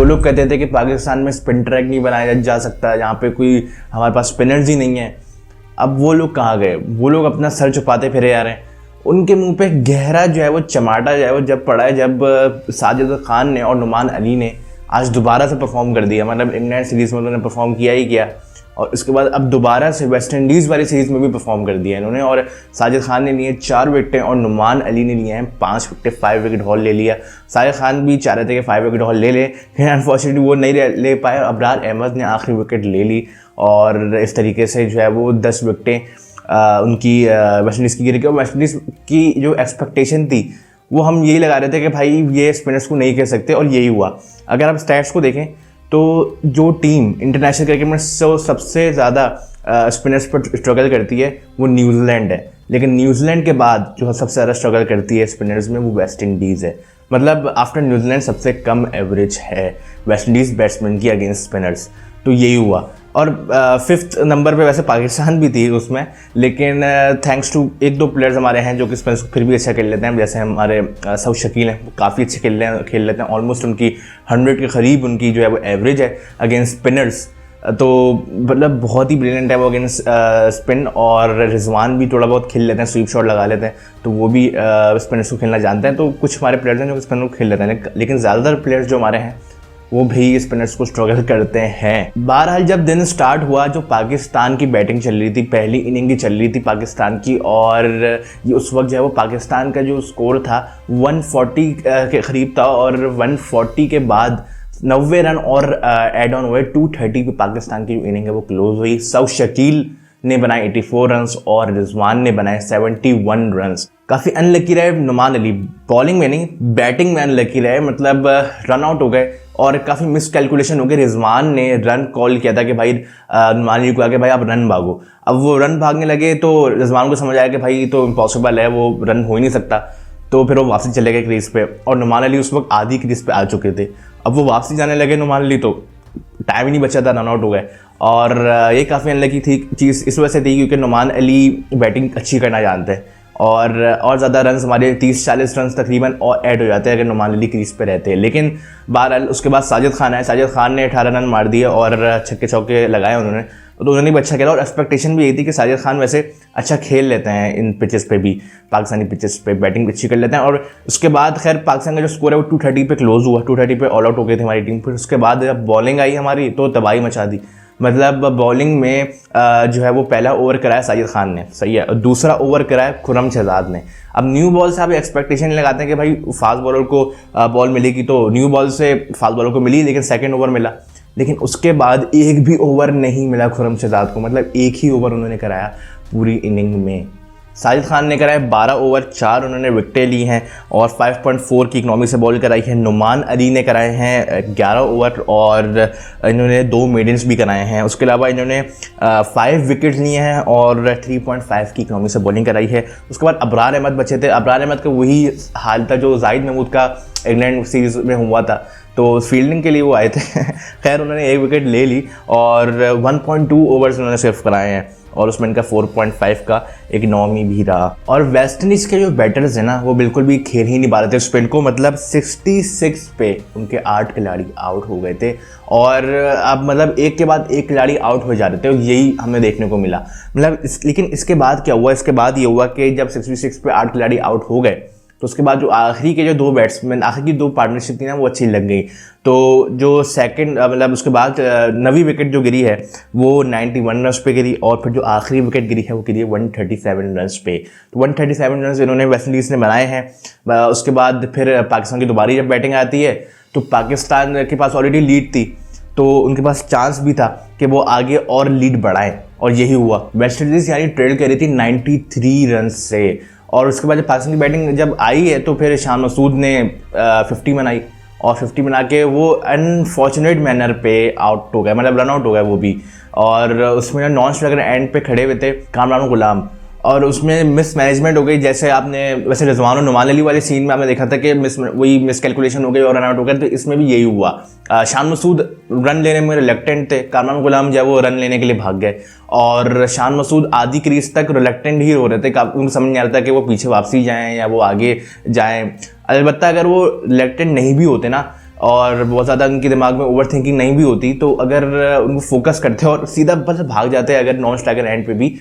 जो लोग कहते थे कि पाकिस्तान में स्पिन ट्रैक नहीं बनाया जा सकता, यहाँ पे कोई हमारे पास स्पिनर्स ही नहीं है, अब वो लोग कहाँ गए? वो लोग अपना सर छुपाते फिरे आ रहे हैं। उनके मुंह पे गहरा जो है वो चमाटा जो है वो जब पड़ा है, जब साजिद खान ने और नुमान अली ने आज दोबारा से परफॉर्म कर दिया। मतलब इंग्लैंड सीरीज़ में उन्होंने परफॉर्म किया ही किया, और उसके बाद अब दोबारा से वेस्ट इंडीज़ वाली सीरीज़ में भी परफॉर्म कर दिया इन्होंने। और साजिद खान ने लिए 4 विकेटें और नुमान अली ने लिए हैं 5 विकेटें, 5 विकेट हॉल ले लिया। साजिद खान भी चाह रहे थे कि 5 विकेट हॉल ले लें, अनफॉर्चुनेटली वो नहीं ले पाए। अबरार अहमद ने आखिरी विकेट ले ली और इस तरीके से जो है वो 10 विकेटें उनकी वेस्ट इंडीज़ की गिरी गई। वेस्ट इंडीज़ की जो एक्सपेक्टेशन थी वो हम यही लगा रहे थे कि भाई ये स्पिनर्स को नहीं कह सकते, और यही हुआ। अगर आप स्टैट्स को देखें तो जो टीम इंटरनेशनल क्रिकेट में सबसे ज़्यादा स्पिनर्स पर स्ट्रगल करती है वो न्यूजीलैंड है, लेकिन न्यूजीलैंड के बाद जो सबसे ज़्यादा स्ट्रगल करती है स्पिनर्स में वो वेस्ट इंडीज़ है। मतलब आफ्टर न्यूजीलैंड सबसे कम एवरेज है वेस्ट इंडीज़ बैट्समैन की अगेंस्ट स्पिनर्स, तो यही हुआ। और 5th नंबर पे वैसे पाकिस्तान भी थी उसमें, लेकिन थैंक्स टू 1-2 प्लेयर्स हमारे हैं जो कि स्पिनर्स को फिर भी अच्छा खेल लेते हैं। जैसे हमारे सऊद शकील हैं, वो काफ़ी अच्छे खेल लेते हैं। ऑलमोस्ट उनकी 100 के करीब उनकी जो है वो एवरेज है अगेंस्ट स्पिनर्स, तो मतलब बहुत ही ब्रिलियंट है वो अगेंस्ट स्पिन। और रिजवान भी थोड़ा बहुत खेल लेते हैं, स्वीप शॉट लगा लेते हैं, तो वो भी स्पिनर्स को खेलना जानते हैं। तो कुछ हमारे प्लेयर्स हैं जो स्पिनर को खेल लेते हैं, लेकिन ज़्यादातर प्लेयर्स जो हमारे हैं वो भी स्पिनर्स को स्ट्रगल करते हैं। बहरहाल जब दिन स्टार्ट हुआ, जो पाकिस्तान की बैटिंग चल रही थी, पहली इनिंग की चल रही थी पाकिस्तान की, और ये उस वक्त जो है वो पाकिस्तान का जो स्कोर था 140 के करीब था, और 140 के बाद 90 रन और एड ऑन हुए 230 पे पाकिस्तान की जो इनिंग है वो क्लोज हुई। सऊद शकील ने बनाए 84 रन्स और रिजवान ने बनाए 71 रन्स। काफ़ी अनलकी रहे नुमान अली, बॉलिंग में नहीं बैटिंग में अनलकी रहे, मतलब रन आउट हो गए और काफ़ी मिस कैलकुलेशन हो गई। रिजवान ने रन कॉल किया था कि भाई नुमान अली को आके भाई आप रन भागो, अब वो रन भागने लगे तो रिजवान को समझ आया कि भाई तो इम्पॉसिबल है, वो रन हो ही नहीं सकता, तो फिर वो वापसी चले गए क्रीज पे, और नुमान अली उस वक्त आधी क्रीज पे आ चुके थे। अब वो वापसी जाने लगे नुमान अली, तो टाइम ही नहीं बचा था, रन आउट हो गए। और ये काफ़ी अनलकी थी चीज़ इस वजह से थी क्योंकि नुमान अली बैटिंग अच्छी करना जानते हैं, और ज़्यादा रन हमारे 30-40 रन तकरीबन और ऐड हो जाते हैं अगर नुमान अली क्रीज पे रहते हैं। लेकिन बहरहाल उसके बाद साजिद खान आए, साजिद खान ने 18 रन मार दिए और छक्के चौके लगाए उन्होंने, तो उन्होंने भी अच्छा खेला। और एक्सपेक्टेशन भी यही थी कि साजिद खान वैसे अच्छा खेल लेते हैं इन पिचेस पे भी, पाकिस्तानी पिचेस पे बैटिंग अच्छी कर लेते हैं। और उसके बाद खैर पाकिस्तान का जो स्कोर है वो 230 पे क्लोज हुआ, 230 पे ऑल आउट हो गई थी हमारी टीम। फिर उसके बाद जब बॉलिंग आई हमारी तो तबाही मचा दी। मतलब बॉलिंग में जो है वो पहला ओवर कराया साजिद खान ने, सही है, और दूसरा ओवर कराया खुर्रम शहजाद ने। अब न्यू बॉल से आप एक्सपेक्टेशन लगाते हैं कि भाई फास्ट बॉलर को बॉल मिलेगी, तो न्यू बॉल से फास्ट बॉलर को मिली, लेकिन सेकंड ओवर मिला, लेकिन उसके बाद एक भी ओवर नहीं मिला खुर्रम शहजाद को। मतलब एक ही ओवर उन्होंने कराया पूरी इनिंग में। साजिद खान ने कराए 12 ओवर, 4 उन्होंने विकेटें ली हैं और 5.4 की इकनॉमी से बॉल कराई है। नुमान अली ने कराए हैं 11 ओवर और इन्होंने 2 मेडन्स भी कराए हैं। उसके अलावा इन्होंने 5 विकेट लिए हैं और 3.5 की इकनॉमी से बॉलिंग कराई है। उसके बाद अबरार अहमद बचे थे। अबरार अहमद का वही हाल था जो जाहिद महमूद का इंग्लैंड सीरीज़ में हुआ था, तो फील्डिंग के लिए वो आए थे। खैर उन्होंने 1 विकेट ले ली और 1.2 ओवर्स उन्होंने सिर्फ कराए हैं, और उसमें इनका 4.5 का इकनॉमी भी रहा। और वेस्ट इंडीज़ के जो बैटर्स हैं ना वो बिल्कुल भी खेल ही नहीं पा रहे थे स्पिन को। मतलब 66 पे उनके 8 खिलाड़ी आउट हो गए थे, और अब मतलब एक के बाद एक खिलाड़ी आउट हो जा रहे थे, और यही हमें देखने को मिला। मतलब लेकिन इसके बाद क्या हुआ, इसके बाद ये हुआ कि जब 66 पे 8 खिलाड़ी आउट हो गए तो उसके बाद जो आखिरी के जो 2 बैट्समैन, आखिरी की 2 पार्टनरशिप थी ना वो अच्छी लग गई। तो जो सेकंड मतलब उसके बाद 9वीं विकेट जो गिरी है वो 91 रन पे गिरी, और फिर जो आखिरी विकेट गिरी है वो गिरी है 137 रन पे। तो 137 रन इन्होंने वेस्ट इंडीज़ ने बनाए हैं। उसके बाद फिर पाकिस्तान की दोबारा जब बैटिंग आती है तो पाकिस्तान के पास ऑलरेडी लीड थी, तो उनके पास चांस भी था कि वो आगे और लीड बढ़ाएं, और यही हुआ। वेस्ट इंडीज़ यानी ट्रेल कर रही थी 93 रन से, और उसके बाद जब पाकिस्तान की बैटिंग जब आई है तो फिर शान मसूद ने 50 बनाई, और 50 बना के वो अनफॉर्चुनेट मैनर पे आउट हो गए, मतलब रन आउट हो गए वो भी। और उसमें नॉन स्ट्राइकर एंड पे खड़े हुए थे कामरान गुलाम, और उसमें मिस मैनेजमेंट हो गई। जैसे आपने वैसे रिजवान और नुमान अली वाले सीन में आपने देखा था कि वही मिस कैलकुलेशन हो गई और रन आउट हो गए, तो इसमें भी यही हुआ। शान मसूद रन लेने में रिलक्टेंट थे, कामरान गुलाम जो है वो रन लेने के लिए भाग गए, और शान मसूद आधी क्रीज तक रिलक्टेंट ही हो रहे थे। उनको समझ नहीं आ रहा था कि वो पीछे वापसी जाएँ या वो आगे जाएँ। अलबत्ता अगर वो रिलक्टेंट नहीं भी होते ना और बहुत ज़्यादा उनके दिमाग में ओवर थिंकिंग नहीं भी होती, तो अगर उनको फोकस करते और सीधा बस भाग जाते हैं अगर नॉन स्ट्राइकर एंड पे भी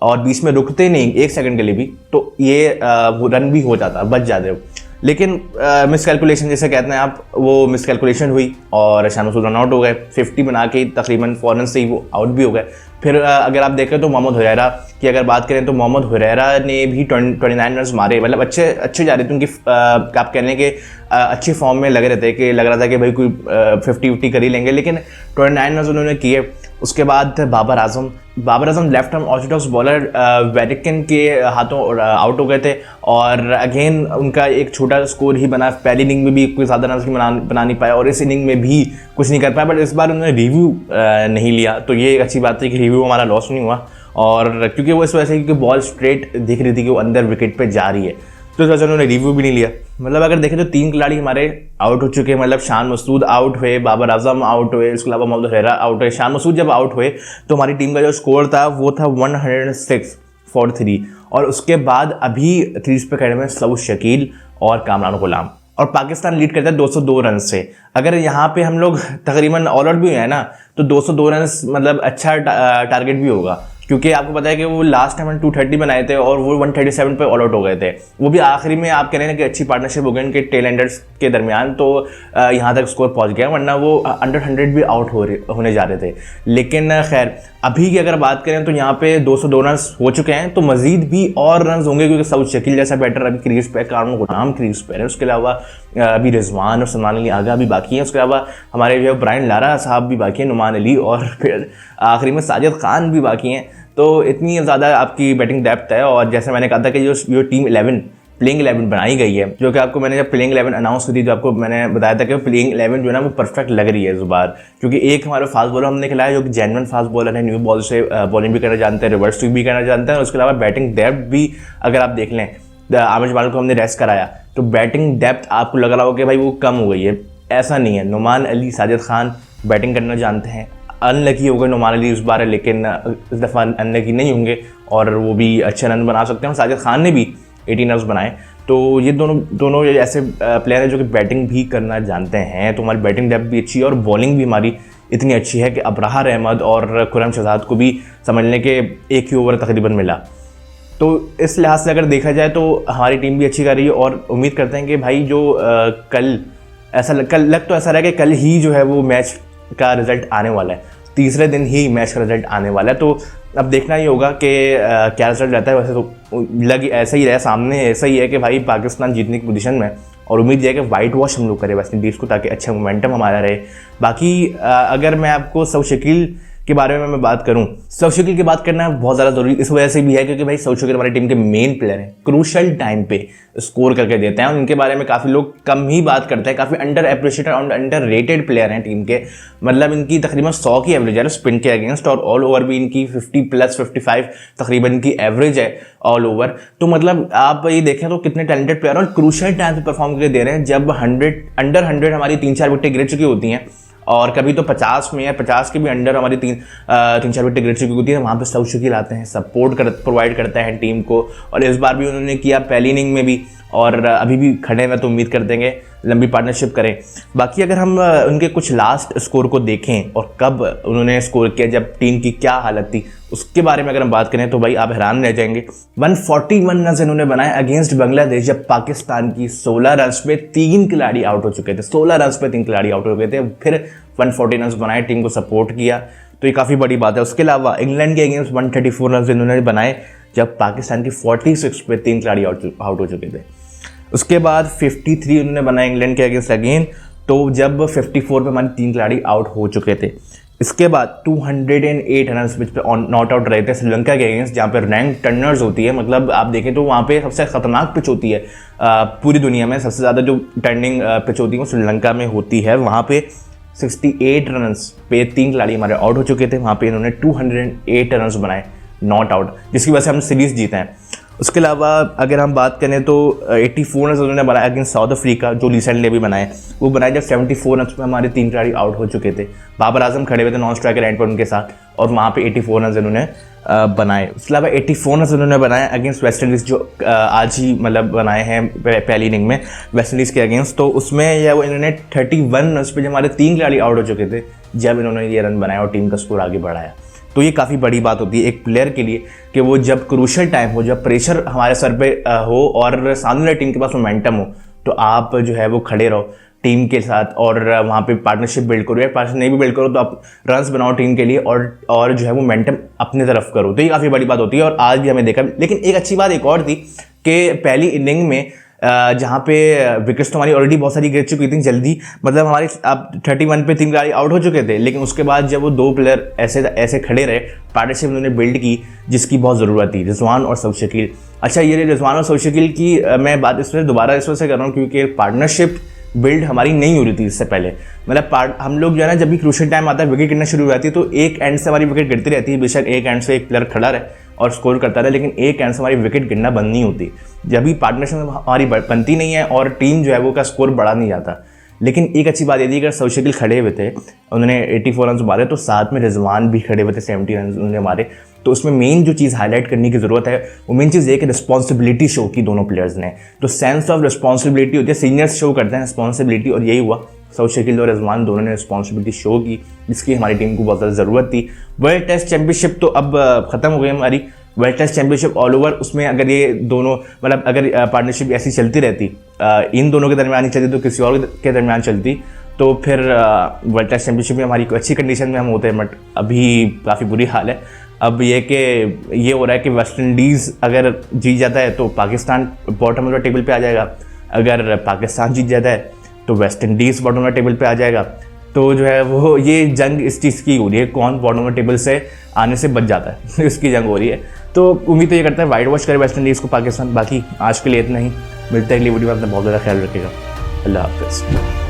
और बीच में रुकते नहीं एक सेकंड के लिए भी, तो ये रन भी हो जाता, बच जाते हो। लेकिन मिसकैलकुलेशन जैसे कहते हैं आप, वो मिसकैलकुलेशन हुई और शान मसूद रन आउट हो गए। 50 बना के तकरीबन फ़ौरन से ही वो आउट भी हो गए। फिर अगर आप देखें तो मोहम्मद हुरैरा की अगर बात करें तो मोहम्मद हुरैरा ने भी 29 रन मारे, मतलब अच्छे जा रहे थे उनकी, आप कहने के अच्छे फॉर्म में लग रहे थे कि लग रहा था कि भाई कोई 50-50 कर ही लेंगे, लेकिन 29 रन उन्होंने किए। उसके बाद Babar Azam left arm orthodox bowler वेटिकन के हाथों आउट हो गए थे और अगेन उनका एक छोटा स्कोर ही बना। पहली इनिंग में भी कोई ज़्यादा रन बना नहीं पाया और इस इनिंग में भी कुछ नहीं कर पाया, बट इस बार उन्होंने रिव्यू नहीं लिया, तो ये एक अच्छी बात है कि रिव्यू हमारा लॉस नहीं हुआ। और क्योंकि वो इस वजह से क्योंकि बॉल स्ट्रेट दिख रही थी कि वो अंदर विकेट पे जा रही है, तो इस वजह से उन्होंने रिव्यू भी नहीं लिया। मतलब अगर देखें तो 3 खिलाड़ी हमारे आउट हो चुके हैं, मतलब शान मसूद आउट हुए, बाबर आजम आउट हुए, इसके अलावा मोहम्मद हुरैरा आउट हुए। शान मसूद जब आउट हुए तो हमारी टीम का जो स्कोर था वो था 106 फॉर 3, और उसके बाद अभी क्रीज पे खड़े हुए सऊद शकील और कामरान गुलाम, और पाकिस्तान लीड करता है 202 रन से। अगर यहाँ पे हम लोग तकरीबन ऑल आउट भी हुए हैं ना, तो 202 रन मतलब अच्छा टारगेट भी होगा, क्योंकि आपको पता है कि वो लास्ट टाइम 230 बनाए थे और वो 137 पे ऑल आउट हो गए थे। वो भी आखिरी में आप कह रहे हैं कि अच्छी पार्टनरशिप हो गई उनके टेल एंडर्स के दरमियान, तो यहाँ तक स्कोर पहुँच गया, वरना वो अंडर 100 भी आउट होने जा रहे थे। लेकिन खैर अभी की अगर बात करें तो यहाँ पे 202 रन हो चुके हैं, तो मजीद भी और रन होंगे, क्योंकि सऊद शकील जैसा बैटर अभी क्रीज पे, कामरान गुलाम क्रीज पे है, उसके अलावा अभी रिजवान और सलमान अली आगा भी बाकी हैं, उसके अलावा हमारे जो ब्रायन लारा साहब भी बाकी हैं, नुमान अली, और फिर आखिरी में साजिद खान भी बाकी हैं। तो इतनी ज़्यादा आपकी बैटिंग डेप्थ है। और जैसे मैंने कहा था कि जो टीम 11 प्लेइंग 11 बनाई गई है, जो कि आपको मैंने जब प्लेइंग 11 अनाउंस की थी, जो आपको मैंने बताया था कि प्लेइंग 11 जो है ना वो परफेक्ट लग रही है इस बार, क्योंकि एक हमारे फास्ट बॉलर हमने खिलाया जो कि जेन्युइन फास्ट बॉलर है, न्यू बॉल से बॉलिंग भी करना जानते हैं, रिवर्स स्वीप भी करना जानते हैं, और उसके अलावा बैटिंग डेप्थ भी अगर आप देख लें, आमिर जमाल को हमने रेस्ट कराया तो बैटिंग डेप्थ आपको लग रहा हो कि भाई वो कम हो गई है, ऐसा नहीं है। नुमान अली, साजिद खान बैटिंग करना जानते हैं। अनलकी हो गए नुमान अली इस बार, लेकिन इस दफ़ा अनलकी नहीं होंगे और वो भी अच्छे रन बना सकते हैं। साजिद खान ने भी 18 रन बनाए। तो ये दोनों ऐसे प्लेयर हैं जो कि बैटिंग भी करना जानते हैं। तो हमारी बैटिंग डेप्थ भी अच्छी है और बॉलिंग भी हमारी इतनी अच्छी है कि अबरार अहमद और खुर्रम शहजाद को भी समझने के एक ही ओवर तकरीबन मिला। तो इस लिहाज से अगर देखा जाए तो हमारी टीम भी अच्छी कर रही है और उम्मीद करते हैं कि भाई जो कल लग तो ऐसा रहा कि कल ही जो है वो मैच का रिजल्ट आने वाला है, तीसरे दिन ही मैच का रिजल्ट आने वाला है। तो अब देखना ही होगा कि क्या रिजल्ट रहता है। वैसे तो लग ऐसा ही रहा, सामने ऐसा ही है कि भाई पाकिस्तान जीतने की पोजीशन में, और उम्मीद है कि वाइट वॉश हम लोग करें वेस्ट इंडीज़ को, ताकि अच्छा मोमेंटम हमारा रहे। बाकी अगर मैं आपको सऊद शकील के बारे में मैं बात करूं, सऊद शकील की बात करना बहुत ज़्यादा ज़रूरी इस वजह से भी है क्योंकि भाई सऊद शकील हमारी टीम के मेन प्लेयर हैं, क्रूशल टाइम पे स्कोर करके देते हैं। और इनके बारे में काफ़ी लोग कम ही बात करते हैं, काफ़ी अंडर अप्रिशिएटेड और अंडर रेटेड प्लेयर हैं टीम के। मतलब इनकी तकरीबन 100 की एवरेज है स्पिन के अगेंस्ट, और ऑल ओवर भी इनकी 50+55 तकरीबन इनकी एवरेज है ऑल ओवर। तो मतलब आप ये देखें तो कितने टैलेंटेड प्लेयर और क्रूशल टाइम पे परफॉर्म करके दे रहे हैं, जब अंडर 100 हमारी 3-4 विकेटें गिर चुकी होती हैं, और कभी तो 50 में या 50 के भी अंडर हमारी 3-4 विकेट गिर चुकी होती है। वहाँ पे सऊद शकील आते हैं, सपोर्ट प्रोवाइड करते हैं टीम को, और इस बार भी उन्होंने किया पहली इनिंग में भी, और अभी भी खड़े हैं, तो उम्मीद करते हैं लंबी पार्टनरशिप करें। बाकी अगर हम उनके कुछ लास्ट स्कोर को देखें और कब उन्होंने स्कोर किया, जब टीम की क्या हालत थी, उसके बारे में अगर हम बात करें तो भाई आप हैरान रह जाएंगे। 141 रन इन्होंने बनाए अगेंस्ट बांग्लादेश, जब पाकिस्तान की 16 रन पे 3 खिलाड़ी आउट हो चुके थे। 16 रन पे 3 खिलाड़ी आउट हो गए थे, फिर 140 रन बनाए, टीम को सपोर्ट किया, तो ये काफ़ी बड़ी बात है। उसके अलावा इंग्लैंड के अगेंस्ट 134 रन इन्होंने बनाए, जब पाकिस्तान की 46 पे 3 खिलाड़ी आउट हो चुके थे। उसके बाद 53 उन्होंने बनाए इंग्लैंड के अगेंस्ट अगेन, तो जब 54 पे हमारे 3 खिलाड़ी आउट हो चुके थे। इसके बाद 208 रन पिच पे नॉट आउट रहे थे श्रीलंका के अगेंस्ट, जहाँ पे रैंक टर्नर्स होती है। मतलब आप देखें तो वहाँ पे सबसे खतरनाक पिच होती है पूरी दुनिया में, सबसे ज़्यादा जो टर्निंग पिच होती है वो श्रीलंका में होती है। वहाँ पे 68 रन पे 3 खिलाड़ी हमारे आउट हो चुके थे, वहाँ पे इन्होंने 208 रन बनाए नॉट आउट, जिसकी वजह से हम सीरीज़ जीते हैं। उसके अलावा अगर हम बात करें तो 84 रन उन्होंने बनाया अगेंस्ट साउथ अफ्रीका, जो रिसेंटली अभी बनाए। वो बनाए जब 74 रन में हमारे 3 खिलाड़ी आउट हो चुके थे। बाबर आजम खड़े हुए थे नॉन स्ट्राइकर एंड पर उनके साथ, और वहाँ पे 84 रन उन्होंने बनाए। उसके अलावा 84 रन उन्होंने बनाए अगेंस्ट वेस्ट इंडीज़, जो आज ही मतलब बनाए हैं पहली इनिंग में वेस्ट इंडीज़ के अगेंस्ट। तो उसमें यह वो इन्होंने 31 रन पे जब हमारे 3 खिलाड़ी आउट हो चुके थे, जब इन्होंने ये रन बनाया और टीम का स्कोर आगे बढ़ाया। तो ये काफ़ी बड़ी बात होती है एक प्लेयर के लिए कि वो जब क्रूशियल टाइम हो, जब प्रेशर हमारे सर पे हो और सामने वाली टीम के पास मोमेंटम हो, तो आप जो है वो खड़े रहो टीम के साथ और वहाँ पे पार्टनरशिप बिल्ड करो, या पार्टनरशिप नहीं भी बिल्ड करो तो आप रन्स बनाओ टीम के लिए और जो है वो मोमेंटम अपनी तरफ करो। तो ये काफ़ी बड़ी बात होती है और आज भी हमें देखा। लेकिन एक अच्छी बात एक और थी कि पहली इनिंग में जहाँ पे विकेट्स तो हमारी ऑलरेडी बहुत सारी गिर चुकी थी जल्दी, मतलब हमारे अब 31 पे 3 खिलाड़ी आउट हो चुके थे, लेकिन उसके बाद जब वो 2 प्लेयर ऐसे खड़े रहे, पार्टनरशिप उन्होंने बिल्ड की जिसकी बहुत ज़रूरत थी, रिजवान और सऊद शकील। अच्छा, ये रिजवान और सऊद शकील की मैं बात इसमें दोबारा इस वजह से कर रहा हूँ क्योंकि पार्टनरशिप बिल्ड हमारी नहीं हो रही थी इससे पहले। मतलब हम लोग जो है ना, जब भी क्रूशियल टाइम आता है विकेट गिरना शुरू हो जाती है, तो एक एंड से हमारी विकेट गिरती रहती है। बेशक एक एंड से एक प्लेयर खड़ा रहे और स्कोर करता रहे, लेकिन एक एंड से हमारी विकेट गिरना बंद नहीं होती। जब भी पार्टनरशिप हमारी बनती नहीं है और टीम जो है वो का स्कोर बढ़ा नहीं जाता। लेकिन एक अच्छी बात ये थी, अगर सऊद शकील खड़े हुए थे, उन्होंने 84 रन मारे, तो साथ में रिजवान भी खड़े हुए थे, 70 रन उन्होंने मारे। तो उसमें मेन जो चीज़ हाईलाइट करने की ज़रूरत है, वो मेन चीज़ ये कि रिस्पॉन्सिबिलिटी शो की दोनों प्लेयर्स ने। तो सेंस ऑफ रिस्पॉन्सिबिलिटी होती है, सीनियर्स शो करते हैं रिस्पॉन्सिबिलिटी, और यही हुआ। सऊद शकील और रिजवान दोनों ने रिस्पॉन्सिबिलिटी शो की, जिसकी हमारी टीम को बहुत ज़्यादा ज़रूरत थी। वर्ल्ड टेस्ट चैंपियनशिप तो अब ख़त्म हो गई हमारी। World test championship all over, उसमें अगर ये दोनों मतलब अगर पार्टनरशिप ऐसी चलती रहती, इन दोनों के दरमियान ही चलती तो किसी और के दरमियान चलती, तो फिर वर्ल्ड टेस्ट चैंपियनशिप में हमारी अच्छी कंडीशन में हम होते हैं। बट अभी काफ़ी बुरी हाल है। अब ये कि ये हो रहा है कि वेस्ट इंडीज़ अगर जीत जाता है तो Pakistan bottom of the table पे आ जाएगा, अगर पाकिस्तान जीत जाता है तो West Indies bottom of the table पे आ जाएगा। तो जो है वो ये जंग इस चीज़ की हो रही है, कौन बॉटम ऑफ द टेबल से आने से बच जाता है इसकी जंग हो रही है। तो उम्मीद तो ये करता है वाइट वॉश करे वेस्ट इंडीज़ को पाकिस्तान। बाकी आज के लिए इतना ही, मिलते हैं अगली वीडियो में। अपना बहुत ज़्यादा ख्याल रखेगा। अल्लाह हाफ़िज़।